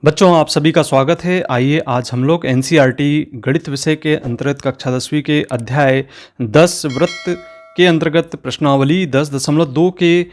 बच्चों, आप सभी का स्वागत है। आइए आज हम लोग एनसीईआरटी गणित विषय के अंतर्गत कक्षा 10वीं के अध्याय 10 वृत्त के अंतर्गत प्रश्नावली 10.2 के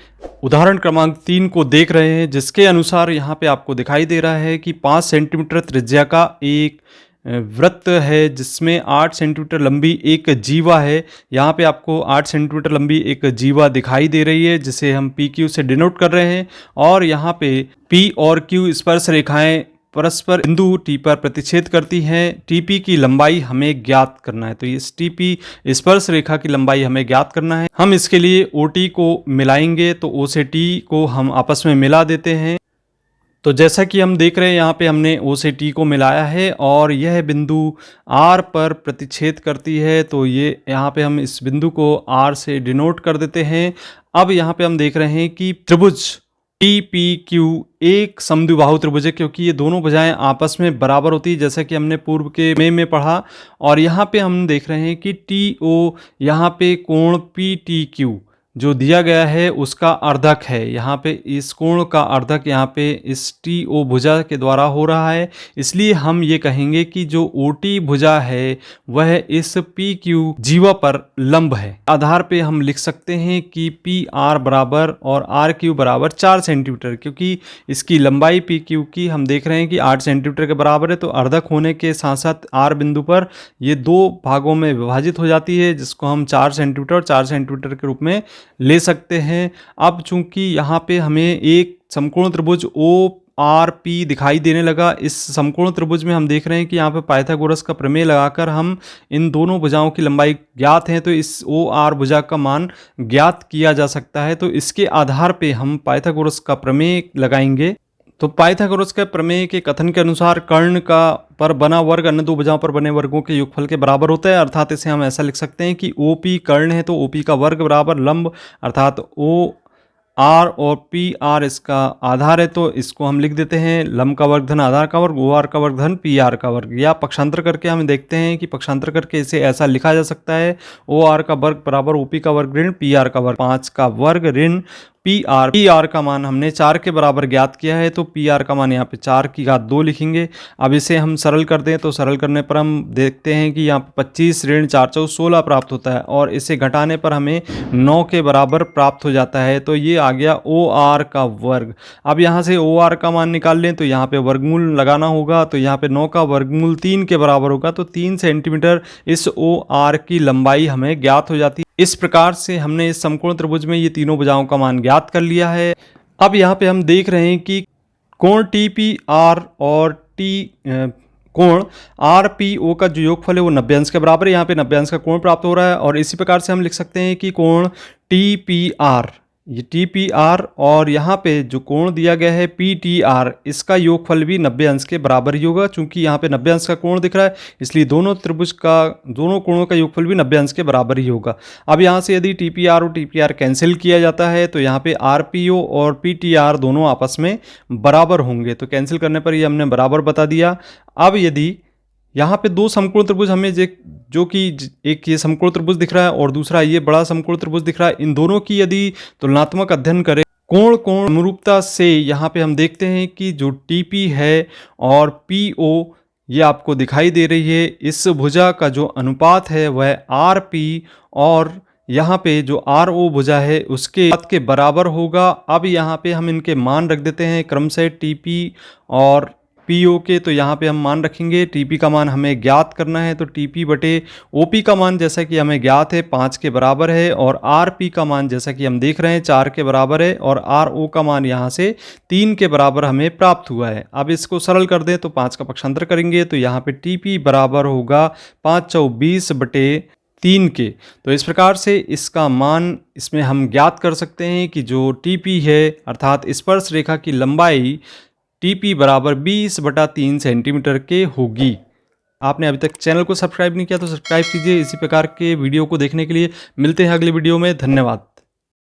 उदाहरण क्रमांक 3 को देख रहे हैं, जिसके अनुसार यहाँ पे आपको दिखाई दे रहा है कि 5 सेंटीमीटर त्रिज्या का एक वृत्त है जिसमें 8 सेंटीमीटर लंबी एक जीवा है। यहाँ पे आपको 8 सेंटीमीटर लंबी एक जीवा दिखाई दे रही है जिसे हम पी क्यू से डिनोट कर रहे हैं। और यहाँ पे पी और क्यू स्पर्श रेखाएं परस्पर बिंदु टी पर प्रतिच्छेद करती हैं। टीपी की लंबाई हमें ज्ञात करना है, तो इस टीपी स्पर्श रेखा की लंबाई हमें ज्ञात करना है। हम इसके लिए ओटी को मिलाएंगे, तो ओ से टी को हम आपस में मिला देते हैं। तो जैसा कि हम देख रहे हैं यहाँ पे हमने ओ से टी को मिलाया है और यह बिंदु आर पर प्रतिच्छेद करती है, तो ये यहाँ पे हम इस बिंदु को आर से डिनोट कर देते हैं। अब यहाँ पे हम देख रहे हैं कि त्रिभुज टी पी क्यू एक समद्विबाहु त्रिभुज है, क्योंकि ये दोनों भुजाएं आपस में बराबर होती है, जैसा कि हमने पूर्व के में पढ़ा। और यहाँ पे हम देख रहे हैं कि टी ओ यहाँ पे कोण पी टी क्यू जो दिया गया है उसका अर्धक है। यहाँ पे इस कोण का अर्धक यहाँ पे इस टी ओ भुजा के द्वारा हो रहा है, इसलिए हम ये कहेंगे कि जो ओ टी भुजा है वह इस पी क्यू जीवा पर लंब है। आधार पे हम लिख सकते हैं कि पी आर बराबर और आर क्यू बराबर 4 सेंटीमीटर, क्योंकि इसकी लंबाई पी क्यू की हम देख रहे हैं कि 8 सेंटीमीटर के बराबर है। तो अर्धक होने के साथ साथ आर बिंदु पर ये दो भागों में विभाजित हो जाती है, जिसको हम 4 सेंटीमीटर और 4 सेंटीमीटर के रूप में ले सकते हैं। अब चूंकि यहाँ पे हमें एक समकोण त्रिभुज ओ आर पी दिखाई देने लगा, इस समकोण त्रिभुज में हम देख रहे हैं कि यहाँ पे पाइथागोरस का प्रमेय लगाकर हम इन दोनों भुजाओं की लंबाई ज्ञात है, तो इस ओ आर भुजा का मान ज्ञात किया जा सकता है। तो इसके आधार पे हम पाइथागोरस का प्रमेय लगाएंगे। तो पाइथागोरस के प्रमेय के कथन के अनुसार कर्ण का पर बना वर्ग अन्य दो भुजाओं पर बने वर्गों के योगफल के बराबर होता है। अर्थात इसे हम ऐसा लिख सकते हैं कि OP कर्ण है तो OP का वर्ग बराबर लंब, अर्थात O आर और पी आर इसका आधार है, तो इसको हम लिख देते हैं लंब का वर्ग धन आधार का वर्ग, ओ आर का वर्ग धन पी आर का वर्ग। या पक्षांतर करके हम देखते हैं कि पक्षांतर करके इसे ऐसा लिखा जा सकता है ओ आर का वर्ग बराबर ओपी का वर्ग ऋण पी आर का वर्ग 5 का वर्ग ऋण पी आर का मान हमने 4 के बराबर ज्ञात किया है, तो पी आर का मान यहाँ पे 4 की घात 2 लिखेंगे। अब इसे हम सरल कर दें, तो सरल करने पर हम देखते हैं कि यहाँ पे 25 ऋण 4 4 16 प्राप्त होता है और इसे घटाने पर हमें 9 के बराबर प्राप्त हो जाता है। तो ये आ गया ओ आर का वर्ग। अब यहाँ से ओ आर का मान निकाल लें, तो यहाँ पे वर्गमूल लगाना होगा, तो यहाँ पे 9 का वर्गमूल 3 के बराबर होगा, तो 3 सेंटीमीटर इस ओ आर की लंबाई हमें ज्ञात हो जाती है। इस प्रकार से हमने इस समकोण त्रिभुज में ये तीनों भुजाओं का मान ज्ञात कर लिया है। अब यहाँ पे हम देख रहे हैं कि कोण टी पी आर और कोण आर पी ओ का जो योगफल है वो 90 अंश के बराबर है। यहाँ पे 90 अंश का कोण प्राप्त हो रहा है और इसी प्रकार से हम लिख सकते हैं कि कोण टी पी आर, ये टी पी आर और यहाँ पे जो कोण दिया गया है पी टी आर, इसका योगफल भी 90 अंश के बराबर ही होगा। चूंकि यहाँ पे 90 अंश का कोण दिख रहा है, इसलिए दोनों त्रिभुज का दोनों कोणों का योगफल भी 90 अंश के बराबर ही होगा। अब यहाँ से यदि टी पी आर और टी पी आर कैंसिल किया जाता है, तो यहाँ पे आर पी ओ और पी टी आर दोनों आपस में बराबर होंगे, तो कैंसिल करने पर ये हमने बराबर बता दिया। अब यदि यहाँ पे दो समकोण त्रिभुज हमें जो कि एक ये समकोण त्रिभुज दिख रहा है और दूसरा ये बड़ा समकोण त्रिभुज दिख रहा है, इन दोनों की यदि तुलनात्मक अध्ययन करें कोण अनुरूपता से, यहाँ पे हम देखते हैं कि जो टीपी है और पीओ ये आपको दिखाई दे रही है, इस भुजा का जो अनुपात है वह आर पी और यहाँ पे जो आर ओ भुजा है उसके के बराबर होगा। अब यहाँ पे हम इनके मान रख देते हैं क्रम से टीपी और पीओ के, तो यहाँ पे हम मान रखेंगे टीपी का मान हमें ज्ञात करना है, तो टीपी बटे ओपी का मान जैसा कि हमें ज्ञात है 5 के बराबर है और आरपी का मान जैसा कि हम देख रहे हैं 4 के बराबर है और आर ओ का मान यहाँ से 3 के बराबर हमें प्राप्त हुआ है। अब इसको सरल कर दें तो 5 का पक्षांतर करेंगे, तो यहाँ पे टीपी बराबर होगा 5 चौक 20 बटे 3 के। तो इस प्रकार से इसका मान इसमें हम ज्ञात कर सकते हैं कि जो टीपी है अर्थात स्पर्श रेखा की लंबाई टीपी बराबर 20/3 सेंटीमीटर के होगी। आपने अभी तक चैनल को सब्सक्राइब नहीं किया तो सब्सक्राइब कीजिए। इसी प्रकार के वीडियो को देखने के लिए मिलते हैं अगले वीडियो में। धन्यवाद।